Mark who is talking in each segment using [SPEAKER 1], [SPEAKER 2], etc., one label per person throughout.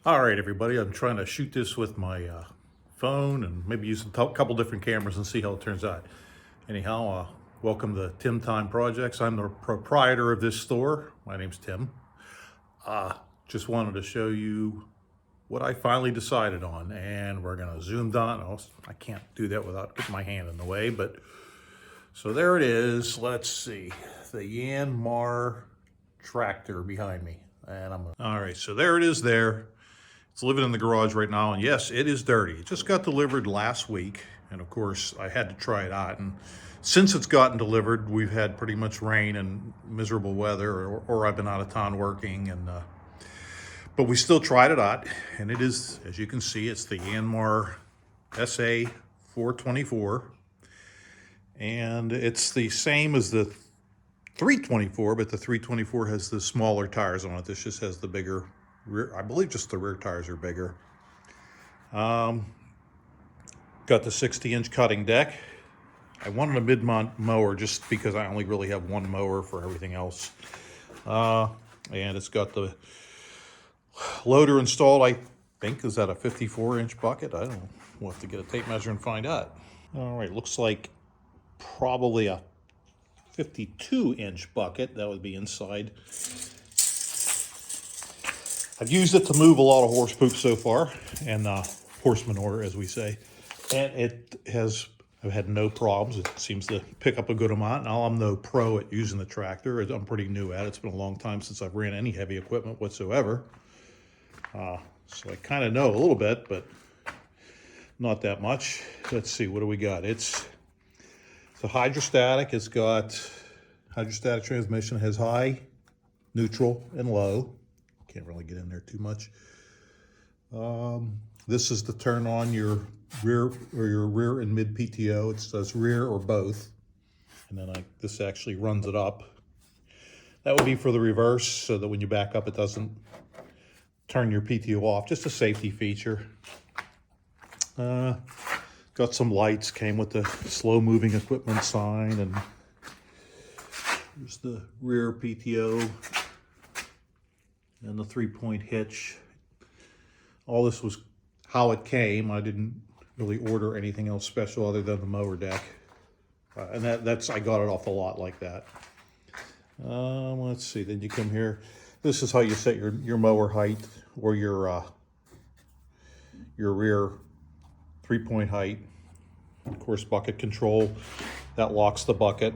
[SPEAKER 1] All right, everybody, I'm trying to shoot this with my phone and maybe use a couple different cameras and see how it turns out. Anyhow, welcome to Tim Time Projects. I'm the proprietor of this store. My name's Tim. Just wanted to show you what I finally decided on, and we're gonna zoom down. Oh, I can't do that without getting my hand in the way, but so there it is. Let's see, the Yanmar tractor behind me. And all right, so there it is there. It's living in the garage right now, and yes, it is dirty. It just got delivered last week, and of course, I had to try it out. And since it's gotten delivered, we've had pretty much rain and miserable weather, or I've been out of town working, and but we still tried it out, and it is, as you can see, it's the Yanmar SA424, and it's the same as the 324, but the 324 has the smaller tires on it. This just has the bigger rear. I believe just the rear tires are bigger. Got the 60-inch cutting deck. I wanted a mid-mount mower just because I only really have one mower for everything else. And it's got the loader installed. I think, is that a 54-inch bucket? I don't know. We'll have to get a tape measure and find out. All right, looks like probably a 52-inch bucket. That would be inside. I've used it to move a lot of horse poop so far, and horse manure, as we say. And I've had no problems. It seems to pick up a good amount. Now, I'm no pro at using the tractor. I'm pretty new at it. It's been a long time since I've ran any heavy equipment whatsoever. So I kind of know a little bit, but not that much. Let's see, what do we got? It's a hydrostatic. It's got hydrostatic transmission. It has high, neutral, and low. Can't really get in there too much. This is to turn on your rear and mid PTO. It says rear or both. And then this actually runs it up. That would be for the reverse, so that when you back up, it doesn't turn your PTO off. Just a safety feature. Got some lights, came with the slow moving equipment sign, and here's the rear PTO and the 3-point hitch. All this was how it came. I didn't really order anything else special other than the mower deck. And that's I got it off the lot like that. Let's see, then you come here. This is how you set your mower height, or your rear 3-point height. Of course, bucket control, that locks the bucket.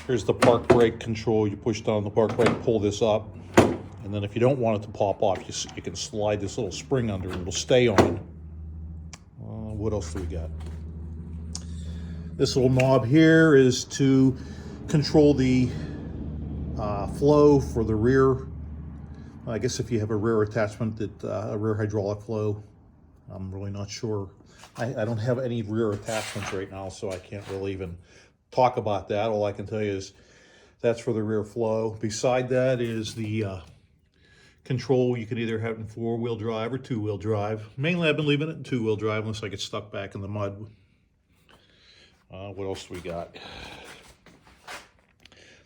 [SPEAKER 1] Here's the park brake control. You push down the park brake, pull this up, and then if you don't want it to pop off, you can slide this little spring under and it'll stay on. What else do we got? This little knob here is to control the flow for the rear. I guess if you have a rear attachment, a rear hydraulic flow. I'm really not sure. I don't have any rear attachments right now, so I can't really even talk about that. All I can tell you is that's for the rear flow. Beside that is the control. You can either have it in 4-wheel drive or 2-wheel drive. Mainly I've been leaving it in 2-wheel drive unless I get stuck back in the mud. What else do we got?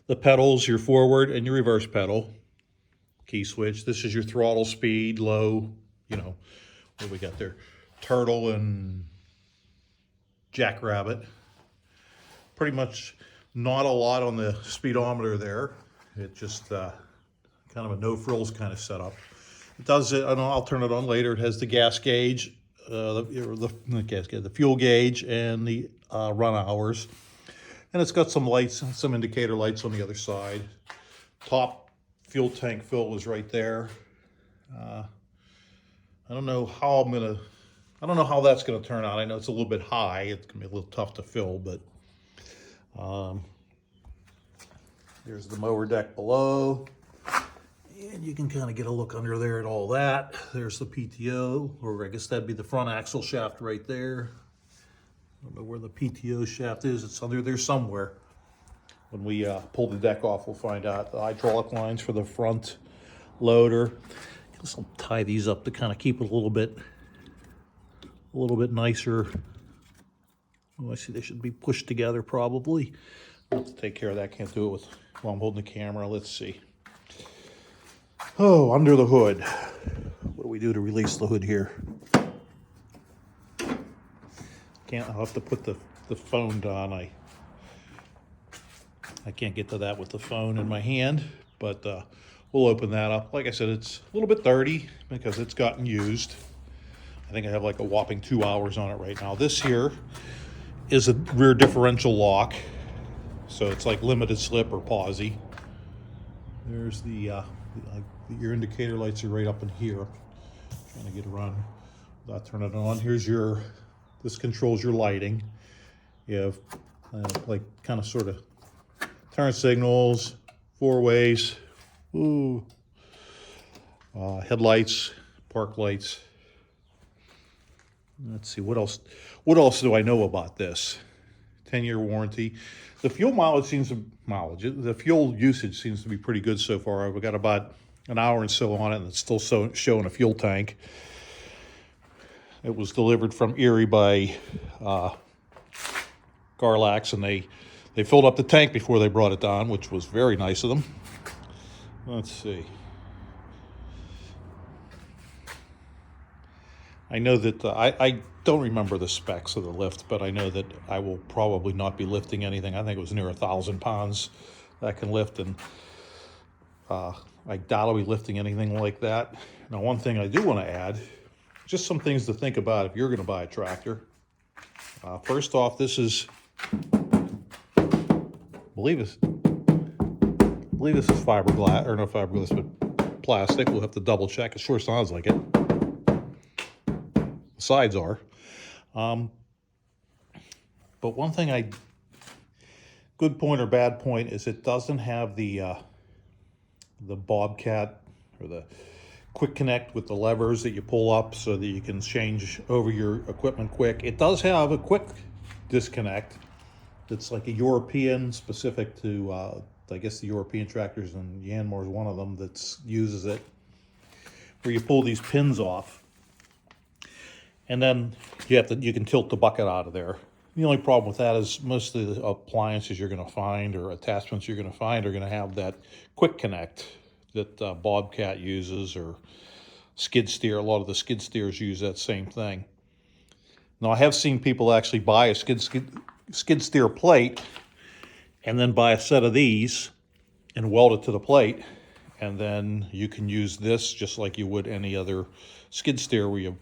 [SPEAKER 1] The pedals, your forward and your reverse pedal. Key switch. This is your throttle speed, low, what do we got there? Turtle and Jackrabbit. Pretty much not a lot on the speedometer there. It just kind of a no frills kind of setup. It does it. I know I'll turn it on later. It has the gas gauge, the fuel gauge, and the run hours, and it's got some lights, some indicator lights on the other side. Top fuel tank fill is right there. I don't know how that's gonna turn out. I know it's a little bit high. It's gonna be a little tough to fill, but there's the mower deck below. And you can kind of get a look under there at all that. There's the PTO, or I guess that'd be the front axle shaft right there. I don't know where the PTO shaft is. It's under there somewhere. When we pull the deck off, we'll find out. The hydraulic lines for the front loader. I guess I'll tie these up to kind of keep it a little bit nicer. Oh, I see they should be pushed together probably. I'll have to take care of that. Can't do it while I'm holding the camera. Let's see. Oh, under the hood. What do we do to release the hood here? I'll have to put the phone down. I can't get to that with the phone in my hand, but we'll open that up. Like I said, it's a little bit dirty because it's gotten used. I think I have like a whopping 2 hours on it right now. This here is a rear differential lock, so it's like limited slip or pausey. There's your indicator lights are right up in here. I'm trying to get around without turning it on. This controls your lighting. You have like kind of sort of turn signals, 4-ways, headlights, park lights. Let's see, what else do I know about this? 10-year warranty. The fuel the fuel usage seems to be pretty good so far. I've got about an hour and so on it, and it's still showing a fuel tank. It was delivered from Erie by Garlax, and they filled up the tank before they brought it down, which was very nice of them. Let's see. I know that I don't remember the specs of the lift, but I know that I will probably not be lifting anything. I think it was near 1,000 pounds that can lift, and I doubt I'll be lifting anything like that. Now, one thing I do want to add, just some things to think about if you're going to buy a tractor. First off, this is, I believe this is fiberglass, or not fiberglass, but plastic. We'll have to double check. It sure sounds like it. The sides are. But one thing good point or bad point is it doesn't have the Bobcat or the quick connect with the levers that you pull up so that you can change over your equipment quick. It does have a quick disconnect that's like a European, specific to I guess the European tractors, and Yanmar is one of them that uses it, where you pull these pins off and then you can tilt the bucket out of there. The only problem with that is most of the appliances you're going to find or attachments you're going to find are going to have that quick connect that Bobcat uses, or skid steer. A lot of the skid steers use that same thing. Now, I have seen people actually buy a skid steer plate and then buy a set of these and weld it to the plate, and then you can use this just like you would any other skid steer where you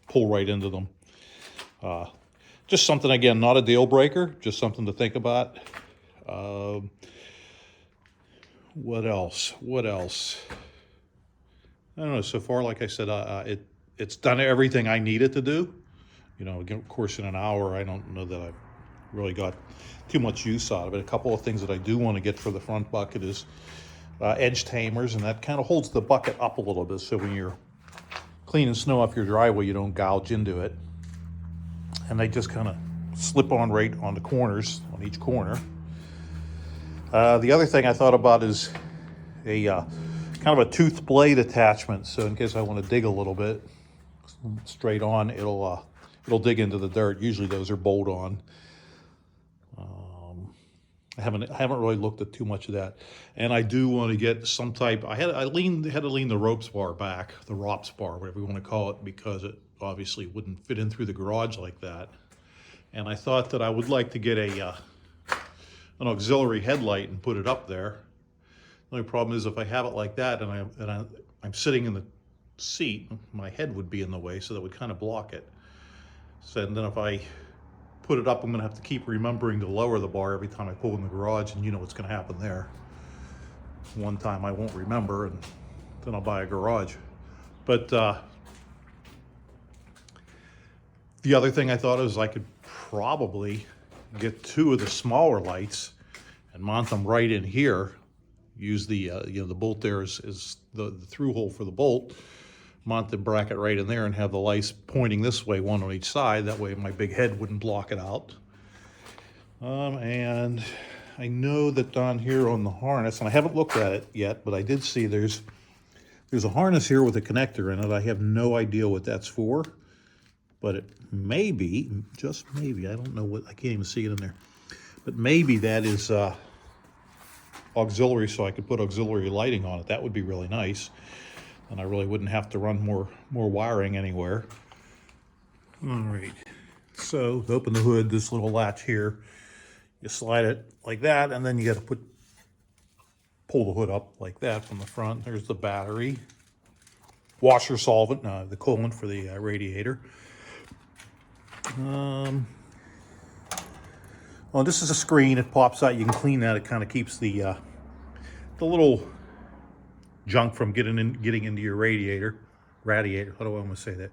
[SPEAKER 1] pull right into them. Just something, again, not a deal breaker, just something to think about. What else? I don't know. So far, like I said, it's done everything I needed to do. You know, of course, in an hour, I don't know that I've really got too much use out of it. A couple of things that I do want to get for the front bucket is edge tamers, and that kind of holds the bucket up a little bit, so when you're cleaning snow off your driveway, you don't gouge into it. And they just kind of slip on right on the corners, on each corner. The other thing I thought about is a kind of a tooth blade attachment. So in case I want to dig a little bit straight on, it'll dig into the dirt. Usually those are bolt on. I haven't really looked at too much of that, and I do want to get some type. I had to lean the ropes bar back, the ROPS bar, whatever you want to call it, because it obviously wouldn't fit in through the garage like that. And I thought that I would like to get an auxiliary headlight and put it up there. The only problem is if I have it like that and I'm sitting in the seat, my head would be in the way, so that would kind of block it. So, and then if I put it up, I'm going to have to keep remembering to lower the bar every time I pull in the garage, and you know what's going to happen there. One time I won't remember, and then I'll buy a garage. But the other thing I thought is I could probably get two of the smaller lights and mount them right in here. Use the the bolt there is the through hole for the bolt. Mount the bracket right in there and have the lights pointing this way, one on each side. That way my big head wouldn't block it out. And I know that down here on the harness, and I haven't looked at it yet, but I did see there's a harness here with a connector in it. I have no idea what that's for, but it may be, just maybe, I don't know what, I can't even see it in there, but maybe that is auxiliary, so I could put auxiliary lighting on it. That would be really nice. and I really wouldn't have to run more wiring anywhere. All right, so to open the hood, this little latch here, you slide it like that, and then you got to pull the hood up like that from the front. There's the battery, washer solvent, the coolant for the radiator. Well, this is a screen. It pops out. You can clean that. It kind of keeps the little junk from getting into your radiator. How do I want to say that?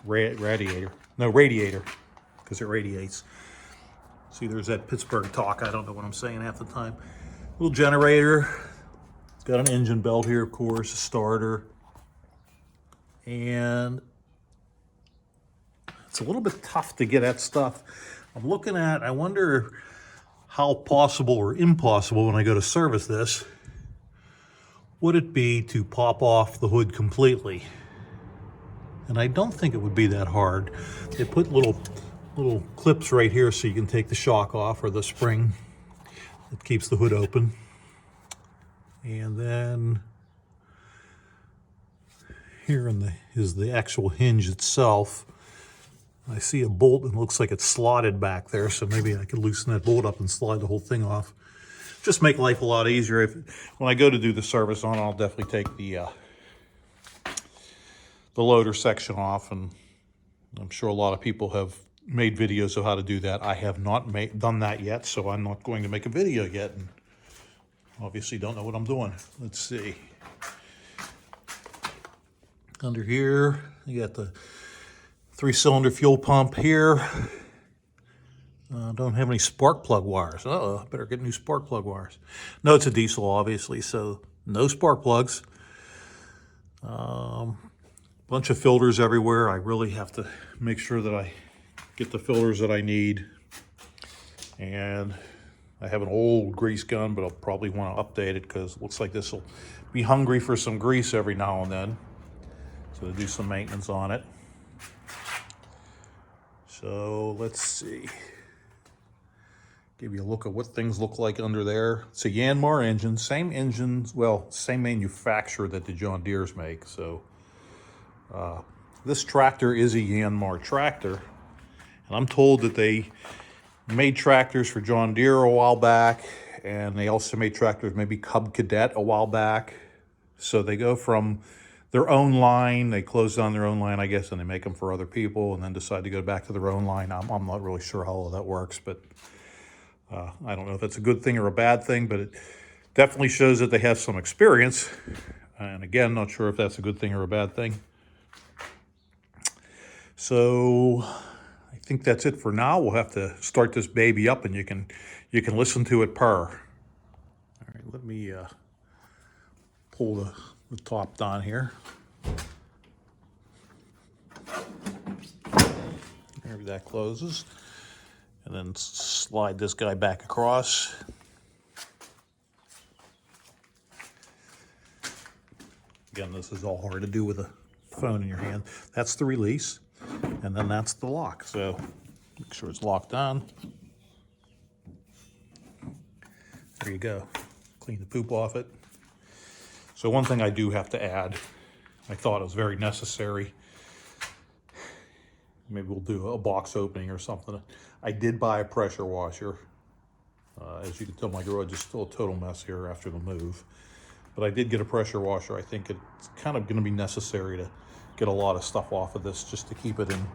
[SPEAKER 1] Radiator. No, radiator, because it radiates. See, there's that Pittsburgh talk. I don't know what I'm saying half the time. Little generator. It's got an engine belt here, of course, a starter. And it's a little bit tough to get at stuff. I'm looking at, I wonder how possible or impossible when I go to service this, would it be to pop off the hood completely? And I don't think it would be that hard. They put little clips right here so you can take the shock off, or the spring that keeps the hood open. And then here is the actual hinge itself. I see a bolt and it looks like it's slotted back there, so maybe I could loosen that bolt up and slide the whole thing off. Just make life a lot easier. When I go to do the service on it, I'll definitely take the loader section off, and I'm sure a lot of people have made videos of how to do that. I have not done that yet, so I'm not going to make a video yet, and obviously don't know what I'm doing. Let's see. Under here, you got the 3-cylinder fuel pump here. Don't have any spark plug wires. Uh-oh, better get new spark plug wires. No, it's a diesel, obviously, so no spark plugs. Bunch of filters everywhere. I really have to make sure that I get the filters that I need. And I have an old grease gun, but I'll probably want to update it because it looks like this will be hungry for some grease every now and then. So to do some maintenance on it. So let's see. Give you a look at what things look like under there. It's a Yanmar engine, same manufacturer that the John Deere's make. So this tractor is a Yanmar tractor, and I'm told that they made tractors for John Deere a while back, and they also made tractors, maybe Cub Cadet, a while back. So they go from their own line, they close down their own line, I guess, and they make them for other people, and then decide to go back to their own line. I'm not really sure how all that works, but I don't know if that's a good thing or a bad thing, but it definitely shows that they have some experience. And again, not sure if that's a good thing or a bad thing. So I think that's it for now. We'll have to start this baby up, and you can listen to it purr. All right, let me pull the top down here. There, that closes. And then slide this guy back across. Again, this is all hard to do with a phone in your hand. That's the release, and then that's the lock. So make sure it's locked on. There you go. Clean the poop off it. So one thing I do have to add, I thought it was very necessary. Maybe we'll do a box opening or something. I did buy a pressure washer. As you can tell, my garage is still a total mess here after the move. But I did get a pressure washer. I think it's kind of going to be necessary to get a lot of stuff off of this just to keep it in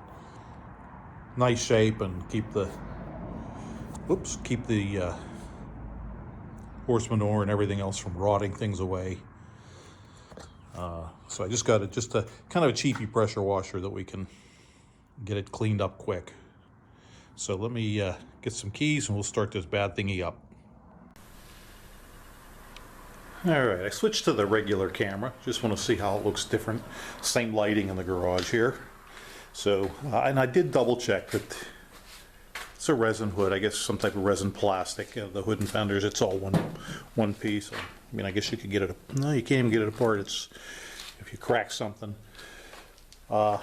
[SPEAKER 1] nice shape and keep the horse manure and everything else from rotting things away. So I just got a kind of a cheapy pressure washer that we can get it cleaned up quick. So let me get some keys and we'll start this bad thingy up. All right, I switched to the regular camera. Just want to see how it looks different. Same lighting in the garage here. So, and I did double check that it's a resin hood. I guess some type of resin plastic. The hood and fenders, it's all one piece. I mean, I guess you could get it. No, you can't even get it apart. It's if you crack something. Well,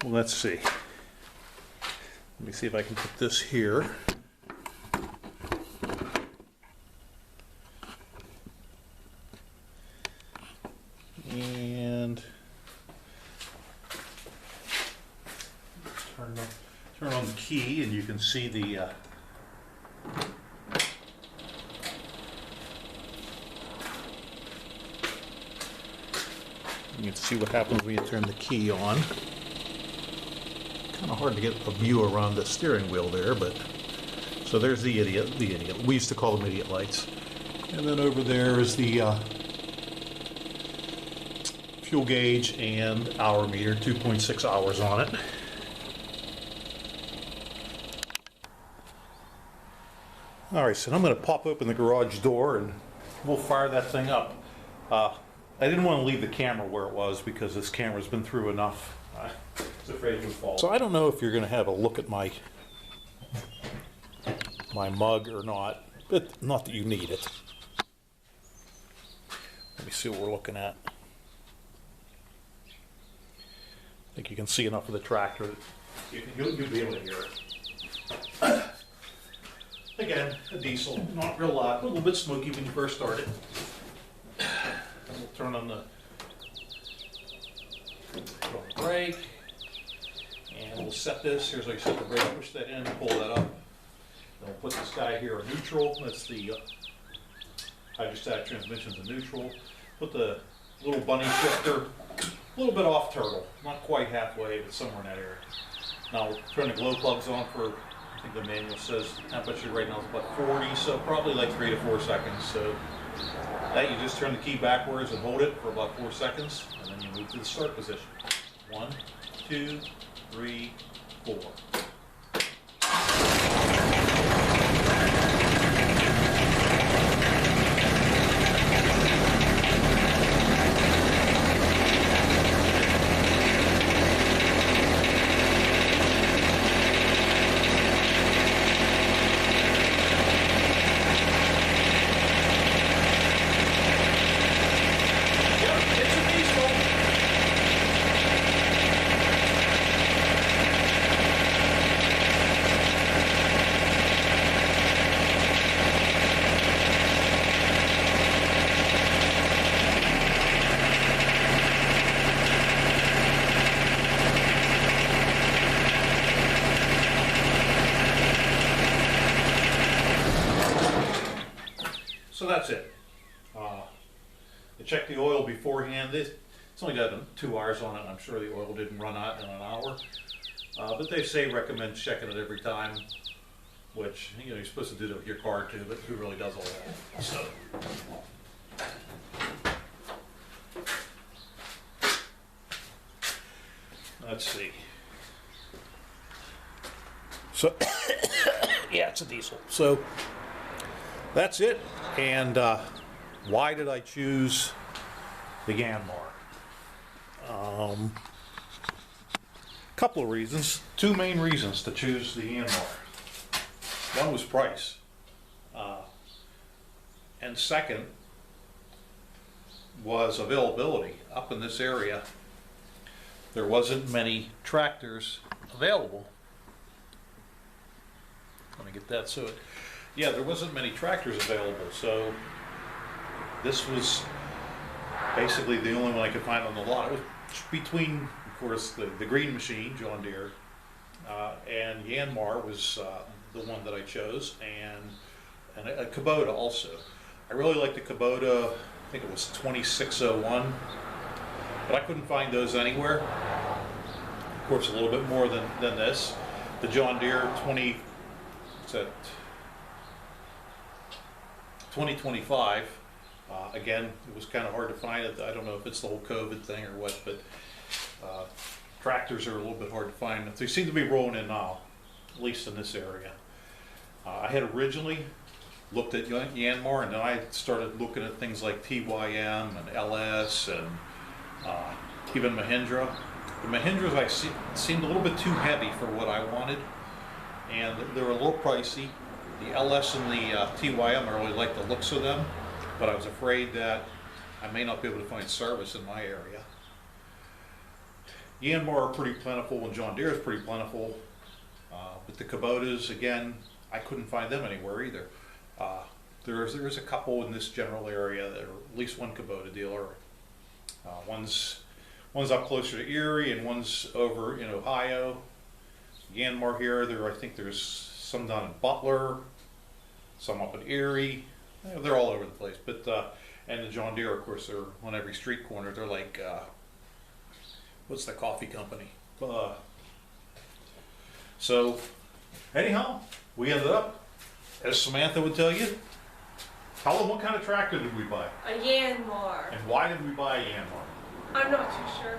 [SPEAKER 1] let's see. Let me see if I can put this here. key, and you can see the you can see what happens when you turn the key on. Kind of hard to get a view around the steering wheel there, but so there's the idiot. We used to call them idiot lights. And then over there is the fuel gauge and hour meter, 2.6 hours on it. All right, so I'm going to pop open the garage door and we'll fire that thing up. I didn't want to leave the camera where it was because this camera's been through enough. I was afraid it would fall. So I don't know if you're going to have a look at my mug or not, but not that you need it. Let me see what we're looking at. I think you can see enough of the tractor that you'll be able to hear it. Again, a diesel, not real loud, a little bit smoky when you first start it. We'll turn on the brake, and we'll set this. Here's how you set the brake. Push that in, pull that up. Then we'll put this guy here in neutral. That's the hydrostatic transmission's in neutral. Put the little bunny shifter a little bit off turtle, not quite halfway, but somewhere in that area. Now we'll turn the glow plugs on for, I think the manual says the temperature right now is about 40, so probably like 3 to 4 seconds. So that you just turn the key backwards and hold it for about 4 seconds, and then you move to the start position. 1, 2, 3, 4. So that's it. I checked the oil beforehand. It's only got 2 hours on it. I'm sure the oil didn't run out in an hour. But they say recommend checking it every time, which you're supposed to do that with your car too, but who really does all that? So. Let's see. So, yeah, it's a diesel. So that's it. And why did I choose the Yanmar? Couple of reasons. 2 main reasons to choose the Yanmar. One was price. And second was availability. Up in this area, there wasn't many tractors available. Let me get that. So, yeah, there wasn't many tractors available. So this was basically the only one I could find on the lot. It was between, of course, the green machine, John Deere, and Yanmar was the one that I chose, and a Kubota also. I really liked the Kubota. I think it was 2601, but I couldn't find those anywhere. Of course, a little bit more than this. The John Deere 2025. Again, it was kind of hard to find it. I don't know if it's the whole COVID thing or what, but tractors are a little bit hard to find. They seem to be rolling in now, at least in this area. I had originally looked at Yanmar, and then I started looking at things like TYM and LS and even Mahindra. The Mahindras seemed a little bit too heavy for what I wanted, and they were a little pricey. The LS and the TYM, I really like the looks of them, but I was afraid that I may not be able to find service in my area. Yanmar are pretty plentiful, and John Deere is pretty plentiful, but the Kubotas, again, I couldn't find them anywhere either. There's a couple in this general area that are at least one Kubota dealer. One's up closer to Erie, and one's over in Ohio. Yanmar here. I think there's some down in Butler, some up in Erie. They're all over the place. But and the John Deere, of course, they're on every street corner. They're like, what's the coffee company? So anyhow, we ended up, as Samantha would tell you. Tell them what kind of tractor did we buy?
[SPEAKER 2] A Yanmar.
[SPEAKER 1] And why did we buy a Yanmar?
[SPEAKER 2] I'm not too sure.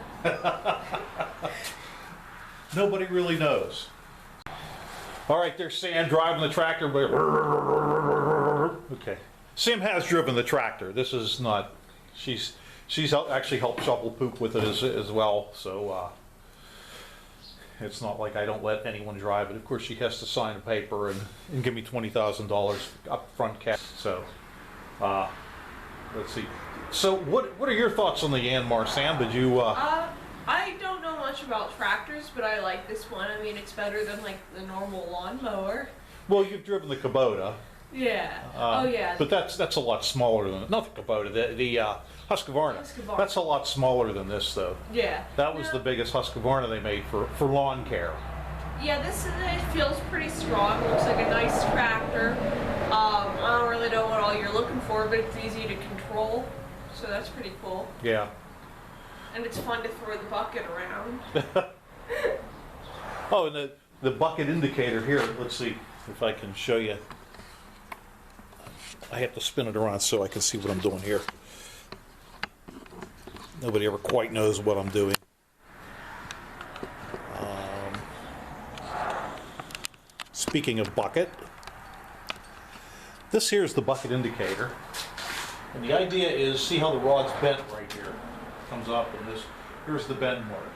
[SPEAKER 1] Nobody really knows. All right, there's Sam driving the tractor. Okay. Sam has driven the tractor. This is not, she's actually helped shovel poop with it as well. So it's not like I don't let anyone drive it. Of course, she has to sign a paper and give me $20,000 up front cash. So let's see. So what are your thoughts on the Yanmar, Sam? Did you?
[SPEAKER 2] I don't know much about tractors, but I like this one. I mean, it's better than like the normal lawnmower.
[SPEAKER 1] Well, you've driven the Kubota.
[SPEAKER 2] Yeah. Oh yeah.
[SPEAKER 1] But that's a lot smaller than, not the Kubota, the Husqvarna.
[SPEAKER 2] Husqvarna.
[SPEAKER 1] That's a lot smaller than this, though.
[SPEAKER 2] Yeah.
[SPEAKER 1] That was the biggest Husqvarna they made for lawn care.
[SPEAKER 2] Yeah, it feels pretty strong. Looks like a nice tractor. I don't really know what all you're looking for, but it's easy to control, so that's pretty cool.
[SPEAKER 1] Yeah.
[SPEAKER 2] And it's fun to throw the bucket around.
[SPEAKER 1] Oh, and the bucket indicator here, let's see if I can show you. I have to spin it around so I can see what I'm doing here. Nobody ever quite knows what I'm doing. Speaking of bucket, this here is the bucket indicator. And the idea is, see how the rod's bent right here? Comes up and here's the bend mark.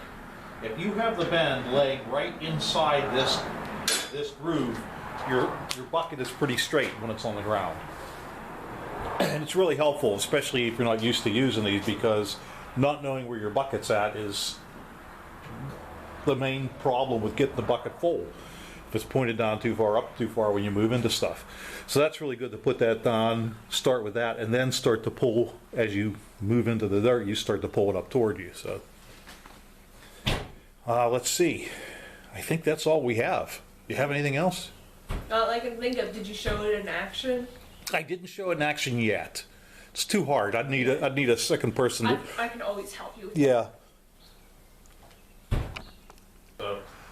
[SPEAKER 1] If you have the bend laying right inside this groove, your bucket is pretty straight when it's on the ground. And it's really helpful, especially if you're not used to using these, because not knowing where your bucket's at is the main problem with getting the bucket full. If it's pointed down too far, up too far when you move into stuff. So that's really good to put that on, start with that, and then start to pull as you move into the dirt, you start to pull it up toward you. So let's see. I think that's all we have. You have anything else?
[SPEAKER 2] Not that I can think of. Did you show it in action?
[SPEAKER 1] I didn't show it in action yet. It's too hard. I'd need a second person.
[SPEAKER 2] I can always help you with
[SPEAKER 1] Yeah.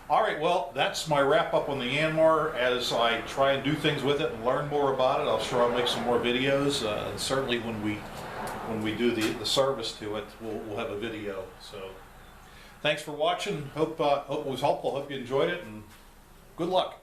[SPEAKER 1] All right, well, that's my wrap up on the Yanmar. As I try and do things with it and learn more about it, I'll sure I'll make some more videos. And certainly when we do the service to it, we'll have a video. So thanks for watching. Hope it was helpful. Hope you enjoyed it, and good luck.